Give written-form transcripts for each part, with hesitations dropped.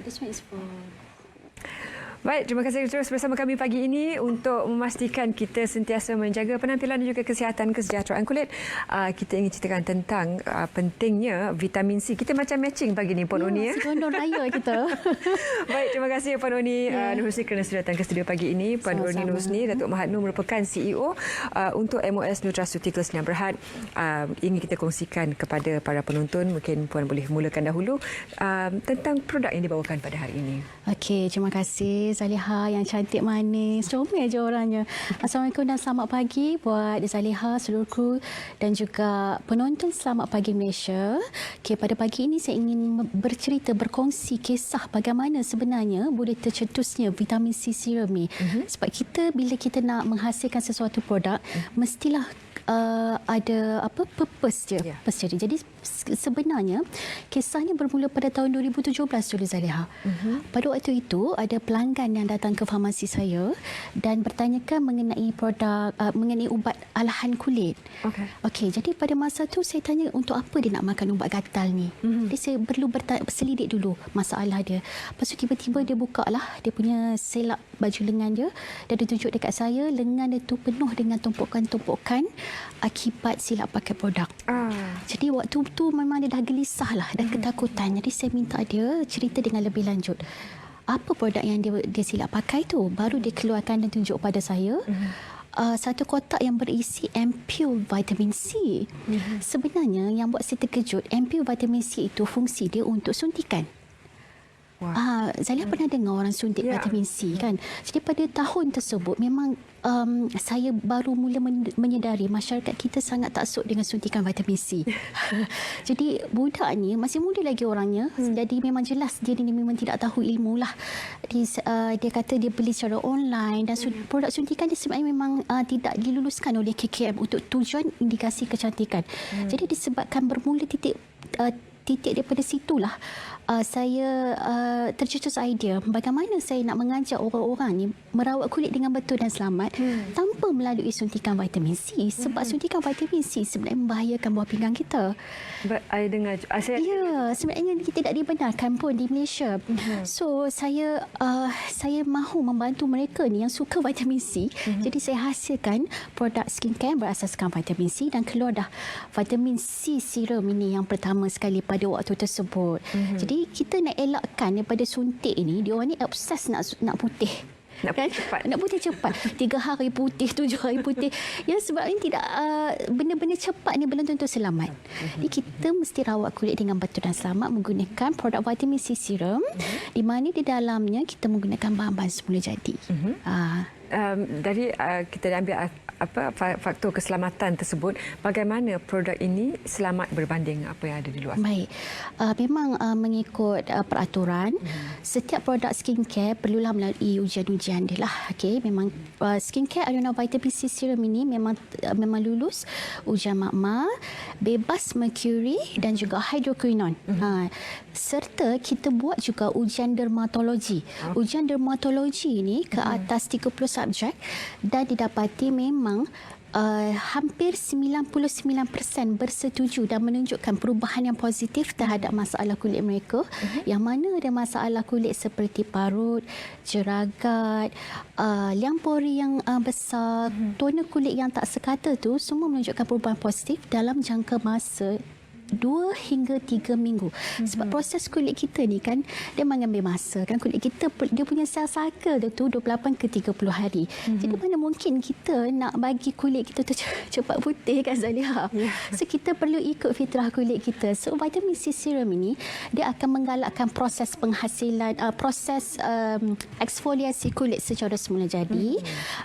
This one is for... Baik, terima kasih terus bersama kami pagi ini untuk memastikan kita sentiasa menjaga penampilan dan juga kesihatan kesejahteraan kulit. Kita ingin ceritakan tentang pentingnya vitamin C. Kita macam matching pagi ini, Puan Uni. Segondol raya kita. Baik, terima kasih Puan Uni Nur Husni kerana sudah datang ke studio pagi ini. Puan Uni Nur Husni, Datuk Mahat Nur merupakan CEO untuk MOS Nutraceuticals yang Berhad. Ingin kita kongsikan kepada para penonton, mungkin Puan boleh mulakan dahulu tentang produk yang dibawakan pada hari ini. Okey, terima kasih Zaliha yang cantik manis. Comel je orangnya. Assalamualaikum dan selamat pagi buat Zaliha, seluruh kru dan juga penonton Selamat Pagi Malaysia. Okey, pada pagi ini saya ingin bercerita, berkongsi kisah bagaimana sebenarnya boleh tercetusnya vitamin C serum ni. Sebab kita bila kita nak menghasilkan sesuatu produk, mestilah ada purpose je. Purpose je. Jadi sebenarnya kisahnya bermula pada tahun 2017 dulu, Zaliha. Pada waktu itu ada pelanggan yang datang ke farmasi saya dan bertanyakan mengenai produk mengenai ubat alahan kulit. Okey, jadi pada masa tu saya tanya untuk apa dia nak makan ubat gatal ni. Jadi saya perlu berselidik dulu masalah dia. Lepas tu tiba-tiba dia buka lah dia punya selak baju lengan dia dan dia tunjuk dekat saya lengan dia tu penuh dengan tumpukan-tumpukan akibat silap pakai produk. Jadi waktu tu memang dia dah gelisah lah, dah ketakutan. Jadi saya minta dia cerita dengan lebih lanjut. Apa produk yang dia silap pakai tu? Baru dia keluarkan dan tunjuk pada saya. Satu kotak yang berisi ampule vitamin C. Sebenarnya yang buat saya terkejut, ampule vitamin C itu fungsi dia untuk suntikan. Zaliha pernah dengar orang suntik vitamin C kan? Jadi pada tahun tersebut memang saya baru mula menyedari masyarakat kita sangat taksub dengan suntikan vitamin C. Jadi budak ni masih muda lagi orangnya. Jadi memang jelas dia ni memang tidak tahu ilmu lah. Dia kata dia beli secara online dan produk suntikan dia sebenarnya memang tidak diluluskan oleh KKM untuk tujuan indikasi kecantikan. Jadi disebabkan bermula titik daripada situlah saya tercetus idea bagaimana saya nak mengajak orang-orang ni merawat kulit dengan betul dan selamat tanpa melalui suntikan vitamin C. Sebab suntikan vitamin C sebenarnya membahayakan buah pinggang kita. Sebenarnya tidak dibenarkan pun di Malaysia. So saya mahu membantu mereka ni yang suka vitamin C. Jadi saya hasilkan produk skincare berasaskan vitamin C dan keluar dah vitamin C serum ini yang pertama sekali pada waktu tersebut. Jadi kita nak elakkan daripada suntik ini, dia orang ni obses nak putih. Nak putih cepat. 3 hari putih, 7 hari putih. Ya, sebabnya tidak benda-benda cepat ni belum tentu selamat. Jadi kita mesti rawat kulit dengan betul dan selamat menggunakan produk vitamin C serum di mana di dalamnya kita menggunakan bahan-bahan semula jadi. Dari kita ambil faktor keselamatan tersebut, bagaimana produk ini selamat berbanding apa yang ada di luar? Baik, memang mengikut peraturan, setiap produk skincare perlulah melalui ujian-ujian dia lah. Okay, memang skincare Ariona Vitamin C Serum ini memang lulus ujian makmal, bebas merkuri dan juga hidroquinon. Serta kita buat juga ujian dermatologi. Ujian dermatologi ini ke atas 30 subjek dan didapati memang hampir 99% bersetuju dan menunjukkan perubahan yang positif terhadap masalah kulit mereka. Yang mana ada masalah kulit seperti parut, jeragat, liang pori yang besar, tona kulit yang tak sekata tu semua menunjukkan perubahan positif dalam jangka masa 2 hingga 3 minggu. Sebab proses kulit kita ni kan dia mengambil masa kan. Kulit kita dia punya sel cycle dia tu 28 ke 30 hari. Jadi mana mungkin kita nak bagi kulit kita tu cepat putih kan, Zaliha. So kita perlu ikut fitrah kulit kita. So vitamin C serum ini dia akan menggalakkan proses penghasilan proses eksfoliasi kulit secara semula jadi.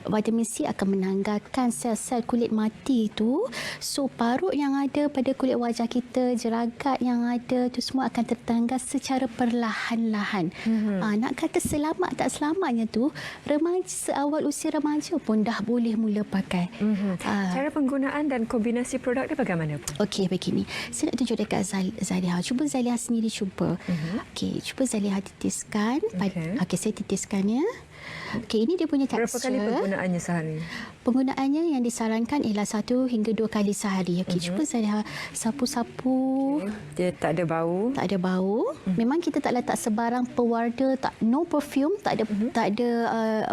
Vitamin C akan menanggalkan sel-sel kulit mati itu. So parut yang ada pada kulit wajah kita, jeragat yang ada tu semua akan tertanggal secara perlahan-lahan. Nak kata selamat tak selamatnya tu, remaja awal usia remaja pun dah boleh mula pakai. Cara penggunaan dan kombinasi produk dia bagaimana? Okey, begini. Saya nak tunjuk dekat Zaliha. Cuba Zaliha sendiri cuba. Okey, cuba Zaliha titiskan. Okey, saya titiskan ya. Okey, ini dia punya tekstur. Berapa kali penggunaannya sehari? Penggunaannya yang disarankan ialah 1 hingga 2 kali sehari. Okey, cuba saya sapu-sapu. Dia tak ada bau. Tak ada bau. Memang kita tak letak sebarang pewarna, no perfume, tak ada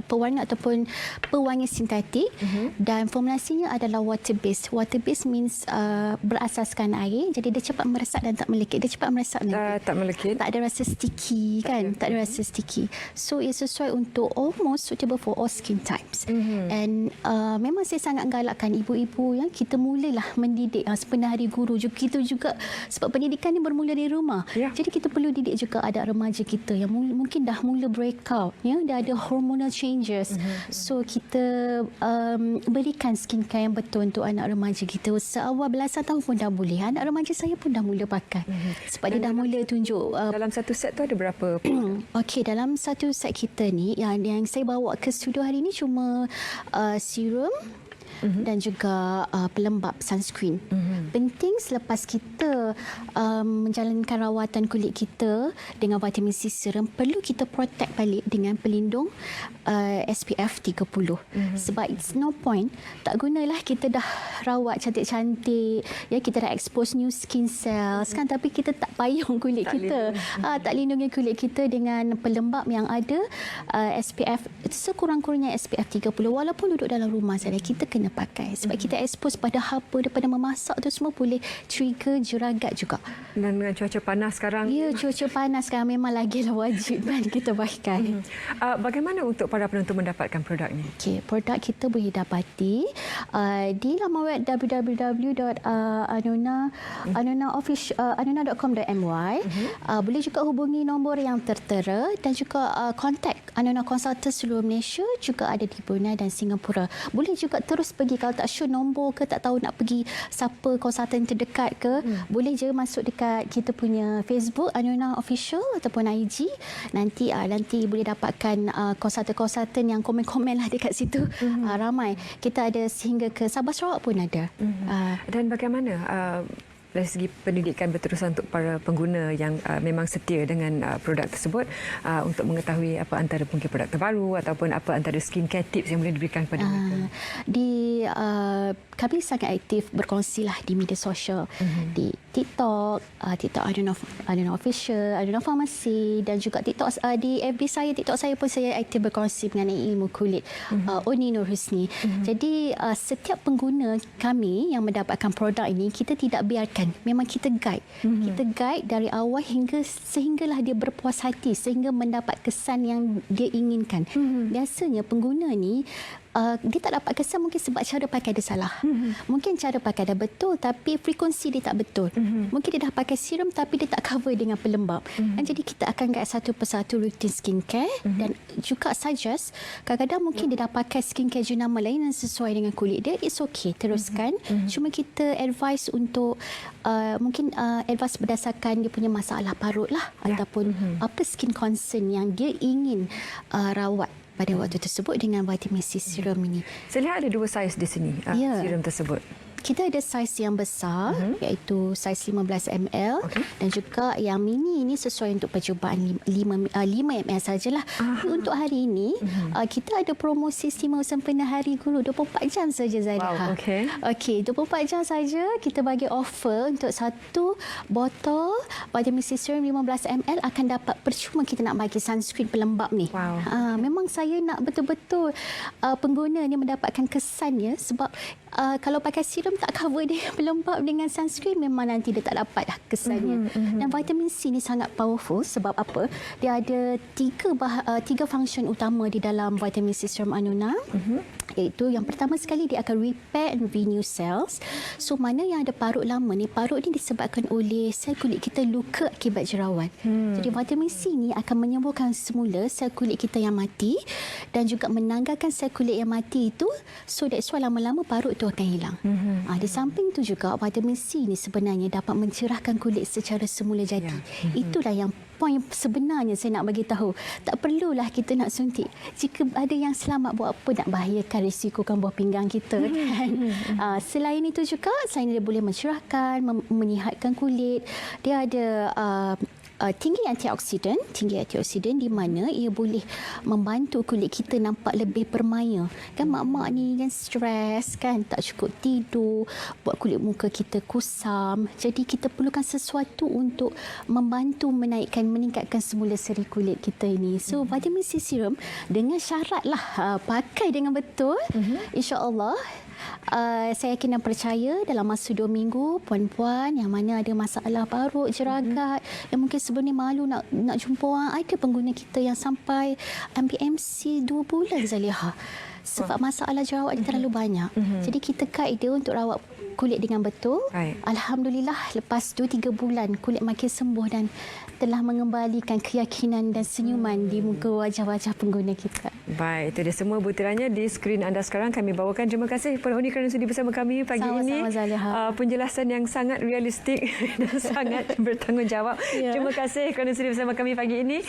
pewarna ataupun pewangi sintetik. Dan formulasinya adalah water based. Water based means berasaskan air. Jadi dia cepat meresap dan tak melekit. Dia cepat meresap nanti. Tak melekit. Tak ada rasa sticky kan? Tak ada rasa sticky. So ia sesuai untuk almost suitable for all skin types. And memang saya sangat galakkan ibu-ibu yang kita mulalah mendidik sepenuh hari guru. Kita juga sebab pendidikan ni bermula dari rumah. Jadi kita perlu didik juga anak remaja kita yang mungkin dah mula breakout, ya, dah ada hormonal changes. So kita berikan skincare yang betul untuk anak remaja kita. Seawal belasan tahun pun dah boleh. Anak remaja saya pun dah mula pakai. Sebab dia dah mula tunjuk. Dalam satu set tu ada berapa? Okey, dalam satu set kita ni yang saya bawa ke studio hari ni cuma serum dan juga pelembap sunscreen. Penting selepas kita menjalankan rawatan kulit kita dengan vitamin C serum, perlu kita protect balik dengan pelindung SPF 30. Sebab it's no point, tak gunalah kita dah rawat cantik-cantik, ya, kita dah expose new skin cells kan, tapi kita tak payung kulit kita. Tak lindungi kulit kita dengan pelembap yang ada SPF sekurang-kurangnya SPF 30. Walaupun duduk dalam rumah saja, kita kena pakai sebab kita expose pada haba daripada memasak tu semua boleh trigger jeragat juga. Dan dengan cuaca panas sekarang. Ya, cuaca panas sekarang memang lagilah wajib kan kita pakai. Bagaimana untuk para penonton mendapatkan produk ni? Okey, produk kita boleh dapati di laman web www.anona.com.my. Boleh juga hubungi nombor yang tertera dan juga kontak Anona Consultant seluruh Malaysia, juga ada di Brunei dan Singapura. Boleh juga terus pergi, kalau tak sure nombor ke, tak tahu nak pergi siapa konsultan terdekat ke, boleh je masuk dekat kita punya Facebook Anona Official ataupun IG. Nanti boleh dapatkan konsultan-konsultan yang komen-komen lah dekat situ. Ramai. Kita ada sehingga ke Sabah Sarawak pun ada. Dan bagaimana dari segi pendidikan berterusan untuk para pengguna yang memang setia dengan produk tersebut untuk mengetahui apa antara mungkin produk terbaru ataupun apa antara skincare tips yang boleh diberikan kepada mereka? Kami sangat aktif berkongsilah di media sosial, di TikTok, TikTok Anona Official, Anona Pharmacy, dan juga TikTok di FB saya, TikTok saya pun saya aktif berkongsi mengenai ilmu kulit. Oni Nur Husni. Jadi setiap pengguna kami yang mendapatkan produk ini, kita tidak biarkan, memang kita guide. Kita guide dari awal sehinggalah dia berpuas hati, sehingga mendapat kesan yang dia inginkan. Biasanya pengguna ni dia tak dapat kesan mungkin sebab cara pakai dia salah. Mungkin cara pakai dia betul tapi frekuensi dia tak betul. Mungkin dia dah pakai serum tapi dia tak cover dengan pelembap. Jadi kita akan guide satu persatu rutin skincare dan juga suggest kadang-kadang mungkin dia dah pakai skincare jenama lain yang sesuai dengan kulit dia, it's okay, teruskan. Cuma kita advise untuk mungkin advice berdasarkan dia punya masalah parut lah, ataupun apa skin concern yang dia ingin rawat pada waktu tersebut dengan vitamin C serum ini. Saya lihat ada 2 saiz di sini serum tersebut. Kita ada saiz yang besar, iaitu saiz 15 ml, dan juga yang mini ini sesuai untuk percubaan 5 ml sajalah. Untuk hari ini kita ada promosi istimewa sempena Hari Guru 24 jam saja, Zaliha. Okey, 24 jam saja kita bagi offer untuk satu botol vitamin C serum 15 ml akan dapat percuma kita nak bagi sunscreen pelembap ni. Memang saya nak betul-betul pengguna ni mendapatkan kesan ya, sebab kalau pakai serum tak cover dia pelembap dengan sunscreen, memang nanti dia tak dapat dah kesannya. Dan vitamin C ni sangat powerful sebab apa? Dia ada tiga function utama di dalam vitamin C serum Anona. Iaitu yang pertama sekali dia akan repair and renew cells. So mana yang ada parut lama ni, parut ni disebabkan oleh sel kulit kita luka akibat jerawat. Jadi vitamin C ni akan menyembuhkan semula sel kulit kita yang mati dan juga menanggalkan sel kulit yang mati itu. So that's why lama-lama parut tu akan hilang. Di samping tu juga vitamin C ni sebenarnya dapat mencerahkan kulit secara semula jadi. Itulah yang poin sebenarnya saya nak bagi tahu. Tak perlulah kita nak suntik. Jika ada yang selamat, buat apa nak bahayakan, risikokan buah pinggang kita kan. Selain itu juga, selain dia boleh mencerahkan, menyihatkan kulit, dia ada tinggi antioksidan di mana ia boleh membantu kulit kita nampak lebih bermaya. Kan mak-mak ni kan stres kan, tak cukup tidur, buat kulit muka kita kusam. Jadi kita perlukan sesuatu untuk membantu meningkatkan semula seri kulit kita ini. So vitamin C serum dengan syaratlah pakai dengan betul. InsyaAllah saya yakin dan percaya dalam masa 2 minggu, puan-puan yang mana ada masalah parut, jeragat, yang mungkin sebelum ni malu nak jumpa orang, ada pengguna kita yang sampai MBMC 2 bulan Zaliha. Sebab masalah jerawat dia terlalu banyak. Jadi kita guide dia untuk rawat kulit dengan betul. Alhamdulillah lepas 2-3 bulan kulit makin sembuh dan telah mengembalikan keyakinan dan senyuman di muka wajah-wajah pengguna kita. Baik, itu dia semua butirannya di skrin anda sekarang kami bawakan. Terima kasih Puan Oni kerana sudi bersama kami pagi ini. Penjelasan yang sangat realistik dan sangat bertanggungjawab. Terima kasih kerana sudi bersama kami pagi ini.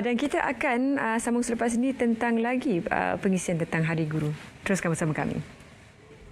Dan kita akan sambung selepas ini tentang lagi pengisian tentang Hari Guru. Teruskan bersama kami.